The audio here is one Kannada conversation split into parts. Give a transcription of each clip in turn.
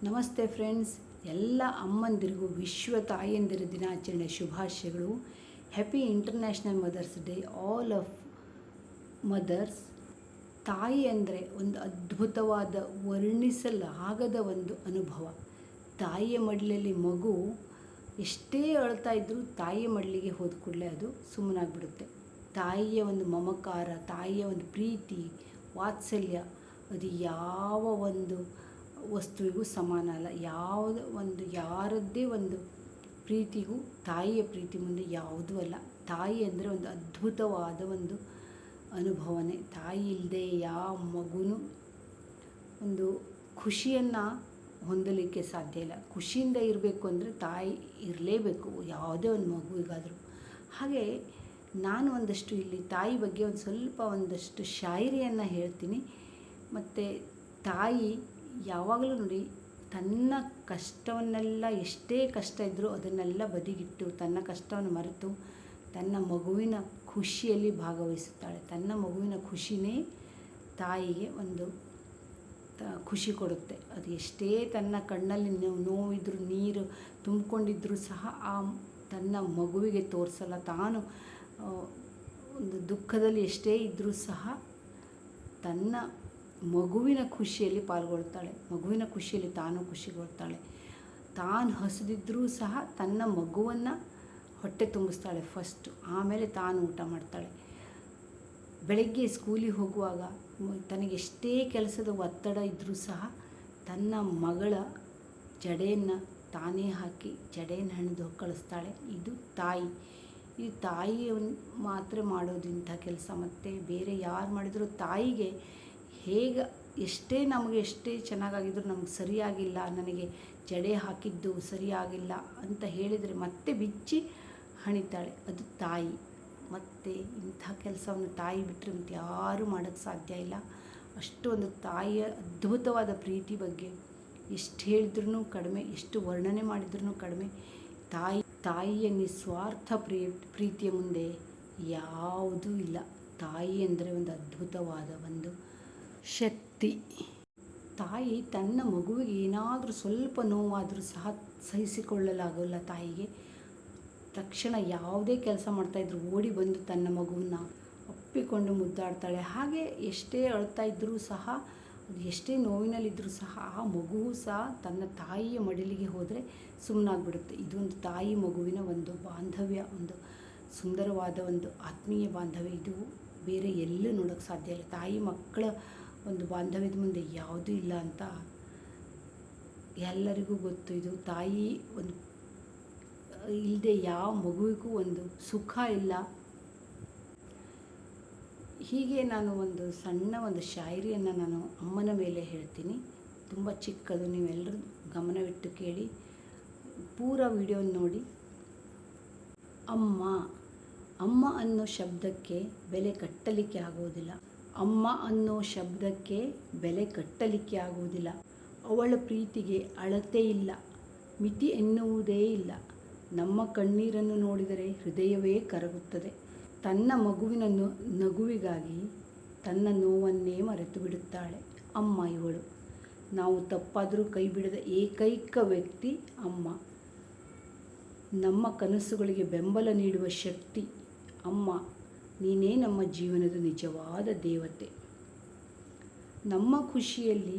ನಮಸ್ತೆ ಫ್ರೆಂಡ್ಸ್, ಎಲ್ಲ ಅಮ್ಮಂದಿರಿಗೂ ವಿಶ್ವ ತಾಯಂದಿರ ದಿನಾಚರಣೆ ಶುಭಾಶಯಗಳು. Happy international mother's day all of mothers. ತಾಯಿ ಅಂದರೆ ಒಂದು ಅದ್ಭುತವಾದ, ವರ್ಣಿಸಲಾಗದ ಒಂದು ಅನುಭವ. ತಾಯಿಯ ಮಡಿಲಲ್ಲಿ ಮಗು ಎಷ್ಟೇ ಅಳ್ತಾ ಇದ್ದರೂ ತಾಯಿಯ ಮಡಿಲಿಗೆ ಹೋದ ಕೂಡಲೇ ಅದು ಸುಮ್ಮನಾಗ್ಬಿಡುತ್ತೆ. ತಾಯಿಯ ಒಂದು ಮಮಕಾರ, ತಾಯಿಯ ಒಂದು ಪ್ರೀತಿ, ವಾತ್ಸಲ್ಯ ಅದು ಯಾವ ಒಂದು ವಸ್ತುವಿಗೂ ಸಮಾನ ಅಲ್ಲ. ಯಾರದ್ದೇ ಒಂದು ಪ್ರೀತಿಗೂ ತಾಯಿಯ ಪ್ರೀತಿ ಮುಂದೆ ಯಾವುದೂ ಅಲ್ಲ. ತಾಯಿ ಅಂದರೆ ಒಂದು ಅದ್ಭುತವಾದ ಒಂದು ಅನುಭವನೇ. ತಾಯಿ ಇಲ್ಲದೆ ಯಾವ ಮಗುನೂ ಒಂದು ಖುಷಿಯನ್ನು ಹೊಂದಲಿಕ್ಕೆ ಸಾಧ್ಯ ಇಲ್ಲ. ಖುಷಿಯಿಂದ ಇರಬೇಕು ಅಂದರೆ ತಾಯಿ ಇರಲೇಬೇಕು, ಯಾವುದೇ ಒಂದು ಮಗುವಿಗಾದರೂ. ಹಾಗೆ ನಾನು ಒಂದಷ್ಟು ಇಲ್ಲಿ ತಾಯಿ ಬಗ್ಗೆ ಒಂದಷ್ಟು ಶಾಯರಿಯನ್ನು ಹೇಳ್ತೀನಿ. ಮತ್ತು ತಾಯಿ ಯಾವಾಗಲೂ ನೋಡಿ, ತನ್ನ ಕಷ್ಟವನ್ನೆಲ್ಲ, ಎಷ್ಟೇ ಕಷ್ಟ ಇದ್ದರೂ ಅದನ್ನೆಲ್ಲ ಬದಿಗಿಟ್ಟು ತನ್ನ ಕಷ್ಟವನ್ನು ಮರೆತು ತನ್ನ ಮಗುವಿನ ಖುಷಿಯಲ್ಲಿ ಭಾಗವಹಿಸುತ್ತಾಳೆ. ತನ್ನ ಮಗುವಿನ ಖುಷಿನೇ ತಾಯಿಗೆ ಒಂದು ಖುಷಿ ಕೊಡುತ್ತೆ. ಅದು ಎಷ್ಟೇ ತನ್ನ ಕಣ್ಣಲ್ಲಿ ನೋವಿದ್ರೂ, ನೀರು ತುಂಬಿಕೊಂಡಿದ್ರೂ ಸಹ ತನ್ನ ಮಗುವಿಗೆ ತೋರಿಸಲ್ಲ. ತಾನು ಒಂದು ದುಃಖದಲ್ಲಿ ಎಷ್ಟೇ ಇದ್ದರೂ ಸಹ ತನ್ನ ಮಗುವಿನ ಖುಷಿಯಲ್ಲಿ ಪಾಲ್ಗೊಳ್ತಾಳೆ. ಮಗುವಿನ ಖುಷಿಯಲ್ಲಿ ತಾನು ಖುಷಿಗೊಳ್ತಾಳೆ. ತಾನು ಹಸಿದಿದ್ದರೂ ಸಹ ತನ್ನ ಮಗುವನ್ನು ಹೊಟ್ಟೆ ತುಂಬಿಸ್ತಾಳೆ ಫಸ್ಟು, ಆಮೇಲೆ ತಾನು ಊಟ ಮಾಡ್ತಾಳೆ. ಬೆಳಗ್ಗೆ ಸ್ಕೂಲಿಗೆ ಹೋಗುವಾಗ ತನಗೆ ಎಷ್ಟೇ ಕೆಲಸದ ಒತ್ತಡ ಇದ್ದರೂ ಸಹ ತನ್ನ ಮಗಳ ಜಡೆಯನ್ನು ತಾನೇ ಹಾಕಿ ಜಡೆಯನ್ನು ಹೆಣೆದು ಕಳಿಸ್ತಾಳೆ. ಇದು ತಾಯಿ. ಈ ತಾಯಿ ಮಾತ್ರ ಮಾಡೋದಿಂಥ ಕೆಲಸ. ಮತ್ತು ಬೇರೆ ಯಾರು ಮಾಡಿದರೂ ತಾಯಿಗೆ ಎಷ್ಟೇ ಚೆನ್ನಾಗಾಗಿದ್ದರೂ ನಮಗೆ ಸರಿಯಾಗಿಲ್ಲ, ನನಗೆ ಜಡೆ ಹಾಕಿದ್ದು ಸರಿಯಾಗಿಲ್ಲ ಅಂತ ಹೇಳಿದರೆ ಮತ್ತೆ ಬಿಚ್ಚಿ ಹಣಿತಾಳೆ. ಅದು ತಾಯಿ. ಮತ್ತು ಇಂಥ ಕೆಲಸವನ್ನು ತಾಯಿ ಬಿಟ್ಟರೆ ಮತ್ತು ಯಾರೂ ಮಾಡೋಕ್ಕೆ ಸಾಧ್ಯ ಇಲ್ಲ. ಅಷ್ಟು ಒಂದು ತಾಯಿಯ ಅದ್ಭುತವಾದ ಪ್ರೀತಿ ಬಗ್ಗೆ ಎಷ್ಟು ಹೇಳಿದ್ರೂ ಕಡಿಮೆ, ಎಷ್ಟು ವರ್ಣನೆ ಮಾಡಿದ್ರೂ ಕಡಿಮೆ. ತಾಯಿಯ ನಿಸ್ವಾರ್ಥ ಪ್ರೀತಿಯ ಮುಂದೆ ಯಾವುದೂ ಇಲ್ಲ. ತಾಯಿ ಅಂದರೆ ಒಂದು ಅದ್ಭುತವಾದ ಒಂದು ಶಕ್ತಿ. ತಾಯಿ ತನ್ನ ಮಗುವಿಗೆ ಏನಾದರೂ ಸ್ವಲ್ಪ ನೋವಾದರೂ ಸಹ ಸಹಿಸಿಕೊಳ್ಳಲಾಗಲ್ಲ. ತಾಯಿಗೆ ತಕ್ಷಣ ಯಾವುದೇ ಕೆಲಸ ಮಾಡ್ತಾಯಿದ್ರು ಓಡಿ ಬಂದು ತನ್ನ ಮಗುವನ್ನು ಅಪ್ಪಿಕೊಂಡು ಮುದ್ದಾಡ್ತಾಳೆ. ಹಾಗೆ ಎಷ್ಟೇ ಅಳ್ತಾ ಇದ್ದರೂ ಸಹ, ಎಷ್ಟೇ ನೋವಿನಲ್ಲಿದ್ದರೂ ಸಹ ಆ ಮಗುವು ಸಹ ತನ್ನ ತಾಯಿಯ ಮಡಿಲಿಗೆ ಹೋದರೆ ಸುಮ್ಮನಾಗ್ಬಿಡುತ್ತೆ. ಇದೊಂದು ತಾಯಿ ಮಗುವಿನ ಒಂದು ಬಾಂಧವ್ಯ, ಒಂದು ಸುಂದರವಾದ ಒಂದು ಆತ್ಮೀಯ ಬಾಂಧವ್ಯ. ಇದು ಬೇರೆ ಎಲ್ಲೂ ನೋಡೋಕ್ಕೆ ಸಾಧ್ಯ ಇಲ್ಲ. ತಾಯಿ ಮಕ್ಕಳ ಒಂದು ಬಾಂಧವ್ಯದ ಮುಂದೆ ಯಾವುದೂ ಇಲ್ಲ ಅಂತ ಎಲ್ಲರಿಗೂ ಗೊತ್ತು. ಇದು ತಾಯಿ ಒಂದು ಇಲ್ಲದೆ ಯಾವ ಮಗುವಿಗೂ ಒಂದು ಸುಖ ಇಲ್ಲ. ಹೀಗೆ ನಾನು ಒಂದು ಸಣ್ಣ ಒಂದು ಶಾಯರಿಯನ್ನು ನಾನು ಅಮ್ಮನ ಮೇಲೆ ಹೇಳ್ತೀನಿ. ತುಂಬ ಚಿಕ್ಕದು, ನೀವೆಲ್ಲರೂ ಗಮನವಿಟ್ಟು ಕೇಳಿ, ಪೂರ ವಿಡಿಯೋ ನೋಡಿ. ಅಮ್ಮ. ಅಮ್ಮ ಅನ್ನೋ ಶಬ್ದಕ್ಕೆ ಬೆಲೆ ಕಟ್ಟಲಿಕ್ಕೆ ಆಗುವುದಿಲ್ಲ. ಅಮ್ಮ ಅನ್ನೋ ಶಬ್ದಕ್ಕೆ ಬೆಲೆ ಕಟ್ಟಲಿಕ್ಕೆ ಆಗುವುದಿಲ್ಲ. ಅವಳ ಪ್ರೀತಿಗೆ ಅಳತೆ ಇಲ್ಲ, ಮಿತಿ ಎನ್ನುವುದೇ ಇಲ್ಲ. ನಮ್ಮ ಕಣ್ಣೀರನ್ನು ನೋಡಿದರೆ ಹೃದಯವೇ ಕರಗುತ್ತದೆ. ತನ್ನ ಮಗುವಿನ ನಗುವಿಗಾಗಿ ತನ್ನ ನೋವನ್ನೇ ಮರೆತು ಬಿಡುತ್ತಾಳೆ ಅಮ್ಮ ಇವಳು. ನಾವು ತಪ್ಪಾದರೂ ಕೈ ಬಿಡದ ಏಕೈಕ ವ್ಯಕ್ತಿ ಅಮ್ಮ. ನಮ್ಮ ಕನಸುಗಳಿಗೆ ಬೆಂಬಲ ನೀಡುವ ಶಕ್ತಿ ಅಮ್ಮ. ನೀನೇ ನಮ್ಮ ಜೀವನದ ನಿಜವಾದ ದೇವತೆ. ನಮ್ಮ ಖುಷಿಯಲ್ಲಿ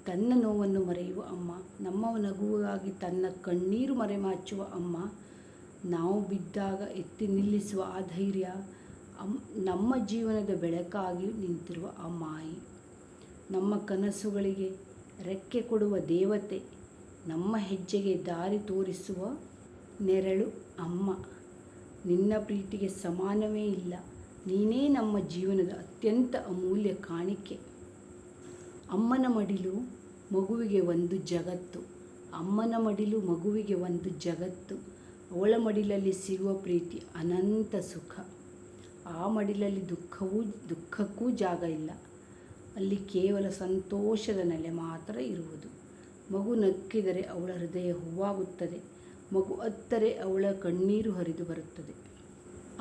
ತನ್ನ ನೋವನ್ನು ಮರೆಯುವ ಅಮ್ಮ, ನಮ್ಮ ನಗುವಾಗಿ ತನ್ನ ಕಣ್ಣೀರು ಮರೆಮಾಚುವ ಅಮ್ಮ, ನಾವು ಬಿದ್ದಾಗ ಎತ್ತಿ ನಿಲ್ಲಿಸುವ ಆ ಧೈರ್ಯ, ನಮ್ಮ ಜೀವನದ ಬೆಳಕಾಗಿ ನಿಂತಿರುವ ಆ ಮಾಯಿ, ನಮ್ಮ ಕನಸುಗಳಿಗೆ ರೆಕ್ಕೆ ಕೊಡುವ ದೇವತೆ, ನಮ್ಮ ಹೆಜ್ಜೆಗೆ ದಾರಿ ತೋರಿಸುವ ನೆರಳು ಅಮ್ಮ. ನಿನ್ನ ಪ್ರೀತಿಗೆ ಸಮಾನವೇ ಇಲ್ಲ. ನೀನೇ ನಮ್ಮ ಜೀವನದ ಅತ್ಯಂತ ಅಮೂಲ್ಯ ಕಾಣಿಕೆ. ಅಮ್ಮನ ಮಡಿಲು ಮಗುವಿಗೆ ಒಂದು ಜಗತ್ತು. ಅಮ್ಮನ ಮಡಿಲು ಮಗುವಿಗೆ ಒಂದು ಜಗತ್ತು. ಅವಳ ಮಡಿಲಲ್ಲಿ ಸಿಗುವ ಪ್ರೀತಿ ಅನಂತ ಸುಖ. ಆ ಮಡಿಲಲ್ಲಿ ದುಃಖಕ್ಕೂ ಜಾಗ ಇಲ್ಲ. ಅಲ್ಲಿ ಕೇವಲ ಸಂತೋಷದ ನೆಲೆ ಮಾತ್ರ ಇರುವುದು. ಮಗು ನಕ್ಕಿದರೆ ಅವಳ ಹೃದಯ ಹೂವಾಗುತ್ತದೆ. ಮಗು ಅತ್ತರೆ ಅವಳ ಕಣ್ಣೀರು ಹರಿದು ಬರುತ್ತದೆ.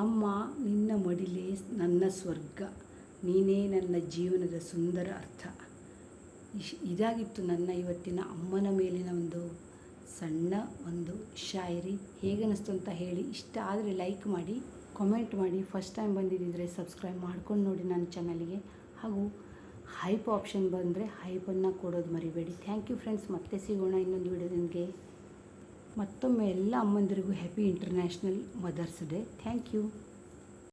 ಅಮ್ಮ, ನಿನ್ನ ಮಡಿಲೇ ನನ್ನ ಸ್ವರ್ಗ. ನೀನೇ ನನ್ನ ಜೀವನದ ಸುಂದರ ಅರ್ಥ. ಇದಾಗಿತ್ತು ನನ್ನ ಇವತ್ತಿನ ಅಮ್ಮನ ಮೇಲಿನ ಒಂದು ಸಣ್ಣ ಒಂದು ಶಾಯರಿ. ಹೇಗನ್ನಿಸ್ತು ಅಂತ ಹೇಳಿ. ಇಷ್ಟ ಆದರೆ ಲೈಕ್ ಮಾಡಿ, ಕಾಮೆಂಟ್ ಮಾಡಿ. ಫಸ್ಟ್ ಟೈಮ್ ಬಂದಿದ್ದಿದ್ರೆ ಸಬ್ಸ್ಕ್ರೈಬ್ ಮಾಡ್ಕೊಂಡು ನೋಡಿ ನನ್ನ ಚಾನಲ್ಗೆ. ಹಾಗೂ ಹೈಪ್ ಆಪ್ಷನ್ ಬಂದರೆ ಹೈಪನ್ನು ಕೊಡೋದು ಮರಿಬೇಡಿ. Thank you friends. ಮತ್ತೆ ಸಿಗೋಣ ಇನ್ನೊಂದು ವಿಡಿಯೋದೊಂದಿಗೆ. ಮತ್ತೊಮ್ಮೆ ಎಲ್ಲ ಅಮ್ಮಂದಿರಿಗೂ happy international mother's Day. Thank you.